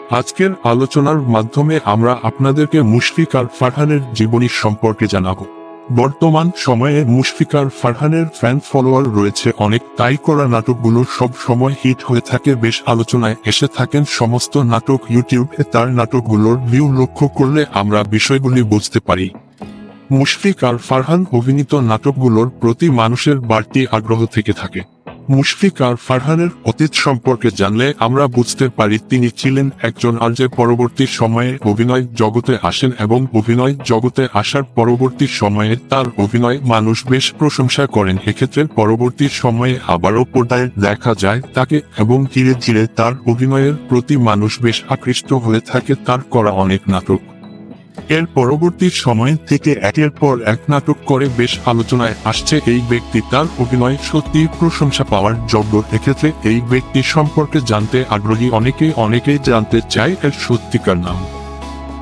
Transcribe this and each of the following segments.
আজকের আলোচনার মাধ্যমে আমরা আপনাদেরকে মুশফিক আর ফারহানের জীবনী সম্পর্কে জানাবো। বর্তমান সময়ে মুশফিক আর ফারহানের ফ্যান ফলোয়ার রয়েছে অনেক, তাই করা নাটকগুলো সব সময় হিট হয়ে থাকে, বেশ আলোচনায় এসে থাকেন সমস্ত নাটক। ইউটিউবে তার নাটকগুলোর ভিউ লক্ষ্য করলে আমরা বিষয়গুলি বুঝতে পারি। মুশফিক আর ফারহান অভিনীত নাটকগুলোর প্রতি মানুষের বাড়তি আগ্রহ থেকে থাকে। মুশফিক আর ফারহানের অতীত সম্পর্কে জানলে আমরা বুঝতে পারি তিনি ছিলেন একজন আরজে। পরবর্তী সময়ে অভিনয় জগতে আসেন এবং অভিনয় জগতে আসার পরবর্তী সময়ে তার অভিনয় মানুষ বেশ প্রশংসা করেন। এক্ষেত্রে পরবর্তী সময়ে আবারও পর্দায় দেখা যায় তাকে এবং ধীরে ধীরে তার অভিনয়ের প্রতি মানুষ বেশ আকৃষ্ট হয়ে থাকে তার করা অনেক নাটক। এর পরবর্তী সময় থেকে একের পর এক নাটক করে বেশ আলোচনায় আসছে এই ব্যক্তি। তার অভিনয় সত্যি প্রশংসা পাওয়ার যোগ্য। এক্ষেত্রে এই ব্যক্তি সম্পর্কে জানতে আগ্রহী অনেকেই জানতে চায় এর সত্যিকার নাম।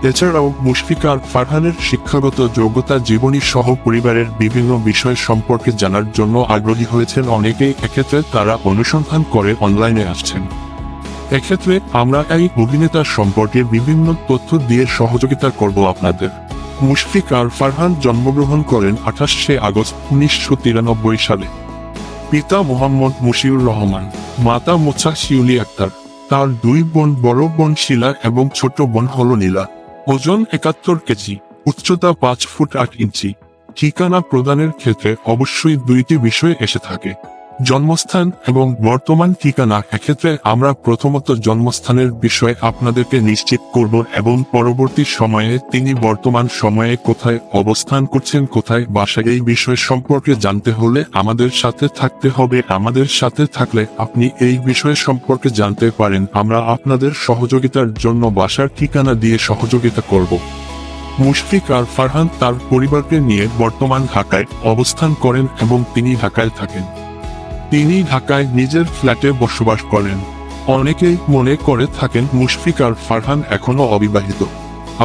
এছাড়াও মুশফিক আর ফারহানের শিক্ষাগত যোগ্যতা, জীবনী সহ পরিবারের বিভিন্ন বিষয় সম্পর্কে জানার জন্য আগ্রহী হয়েছেন অনেকেই। এক্ষেত্রে তারা অনুসন্ধান করে অনলাইনে আসছেন। এক্ষেত্রে আমরা এই অভিনেতা সম্পর্কে বিভিন্ন তথ্য দিয়ে সহযোগিতা করব আপনাদের। মুশফিক আর ফারহান জন্মগ্রহণ করেন 28শে আগস্ট 1993 সালে। পিতা মোহাম্মদ মুশিউর রহমান, মাতা মোছা শিউলি আক্তার। তার দুই বোন, বড় বোন শিলা এবং ছোট বোন হল নীলা। ওজন 71 কেজি, উচ্চতা 5 ফুট 8 ইঞ্চি। ঠিকানা প্রদানের ক্ষেত্রে অবশ্যই দুইটি বিষয় এসে থাকে, জন্মস্থান এবং বর্তমান ঠিকানা। এক্ষেত্রে আমরা প্রথমত জন্মস্থানের বিষয়ে আপনাদেরকে নিশ্চিত করব এবং পরবর্তী সময়ে তিনি বর্তমান সময়ে কোথায় অবস্থান করছেন, কোথায় বাসা, এই বিষয় সম্পর্কে জানতে হলে আমাদের সাথে থাকতে হবে। আমাদের সাথে থাকলে আপনি এই বিষয় সম্পর্কে জানতে পারেন। আমরা আপনাদের সহযোগিতার জন্য বাসার ঠিকানা দিয়ে সহযোগিতা করব। মুশফিক আর ফারহান তার পরিবারকে নিয়ে বর্তমান ঢাকায় অবস্থান করেন এবং তিনি ঢাকায় থাকেন। তিনি ঢাকায় নিজের ফ্ল্যাটে বসবাস করেন। অনেকেই মনে করে থাকেন মুশফিক আর ফারহান এখনো অবিবাহিত।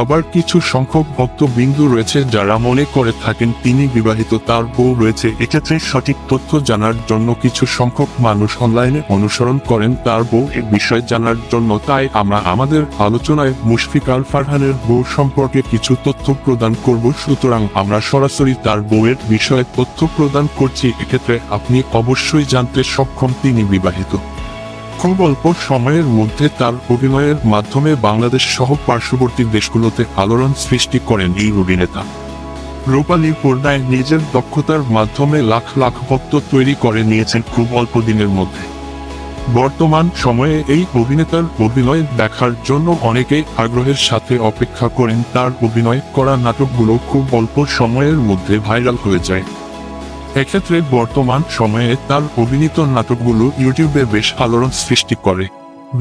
আবার কিছু সংখ্যক ভক্তবৃন্দু রয়েছে যারা মনে করে থাকেন তিনি বিবাহিত, তার বউ রয়েছে। এক্ষেত্রে সঠিক তথ্য জানার জন্য কিছু সংখ্যক মানুষ অনলাইনে অনুসরণ করেন তার বউ এর বিষয় জানার জন্য। তাই আমরা আমাদের আলোচনায় মুশফিক আর ফারহানের বউ সম্পর্কে কিছু তথ্য প্রদান করব। সুতরাং আমরা সরাসরি তার বউয়ের বিষয়ে তথ্য প্রদান করছি। এক্ষেত্রে আপনি অবশ্যই জানতে সক্ষম তিনি বিবাহিত। খুব অল্প সময়ের মধ্যে তার অভিনয়ের মাধ্যমে বাংলাদেশ সহ পার্শ্ববর্তী দেশগুলোতে আলোড়ন সৃষ্টি করেন এই অভিনেতা। রূপালী পর্দায় নিজের দক্ষতার মাধ্যমে লাখ লাখ ভক্ত তৈরি করে নিয়েছেন খুব অল্প দিনের মধ্যে। বর্তমান সময়ে এই অভিনেতার অভিনয় দেখার জন্য অনেকেই আগ্রহের সাথে অপেক্ষা করেন। তার অভিনয় করা নাটকগুলো খুব অল্প সময়ের মধ্যে ভাইরাল হয়ে যায়। এক্ষেত্রে বর্তমান সময়ে তার অভিনীত নাটকগুলো ইউটিউবে বেশ আলোড়ন সৃষ্টি করে।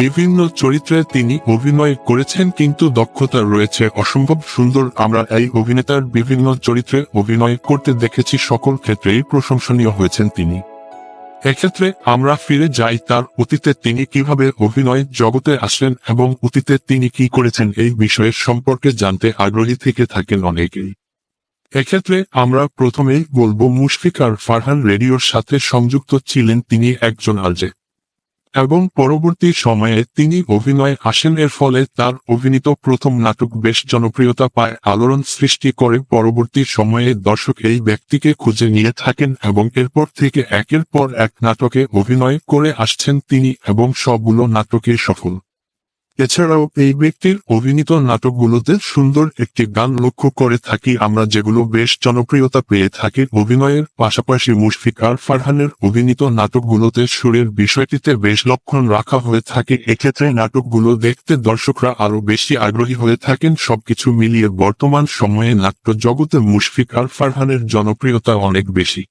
বিভিন্ন চরিত্রে তিনি অভিনয় করেছেন, কিন্তু দক্ষতা রয়েছে অসম্ভব সুন্দর। আমরা এই অভিনেতার বিভিন্ন চরিত্রে অভিনয় করতে দেখেছি, সকল ক্ষেত্রেই প্রশংসনীয় হয়েছেন তিনি। এক্ষেত্রে আমরা ফিরে যাই তার অতীতে তিনি কিভাবে অভিনয় জগতে আসলেন এবং অতীতে তিনি কি করেছেন, এই বিষয়ের সম্পর্কে জানতে আগ্রহী থেকে থাকেন অনেকেই। এক্ষেত্রে আমরা প্রথমেই বলবো মুশফিক আর ফারহান রেডিওর সাথে সংযুক্ত ছিলেন। তিনি একজন আরজে এবং পরবর্তী সময়ে তিনি অভিনয়ে আসেন। এর ফলে তার অভিনীত প্রথম নাটক বেশ জনপ্রিয়তা পায়, আলোড়ন সৃষ্টি করে। পরবর্তী সময়ে দর্শক এই ব্যক্তিকে খুঁজে নিয়ে থাকেন এবং এরপর থেকে একের পর এক নাটকে অভিনয় করে আসছেন তিনি এবং সবগুলো নাটকে সফল। এছাড়াও এই ব্যক্তির অভিনীত নাটকগুলোতে সুন্দর একটি গান লক্ষ্য করে থাকি আমরা, যেগুলো বেশ জনপ্রিয়তা পেয়ে থাকে। অভিনয়ের পাশাপাশি মুশফিক আর ফারহানের অভিনীত নাটকগুলোতে সুরের বিষয়টিতে বেশ লক্ষণ রাখা হয়ে থাকে। এক্ষেত্রে নাটকগুলো দেখতে দর্শকরা আরো বেশি আগ্রহী হয়ে থাকেন। সবকিছু মিলিয়ে বর্তমান সময়ে নাট্য জগতে মুশফিক আর ফারহানের জনপ্রিয়তা অনেক বেশি।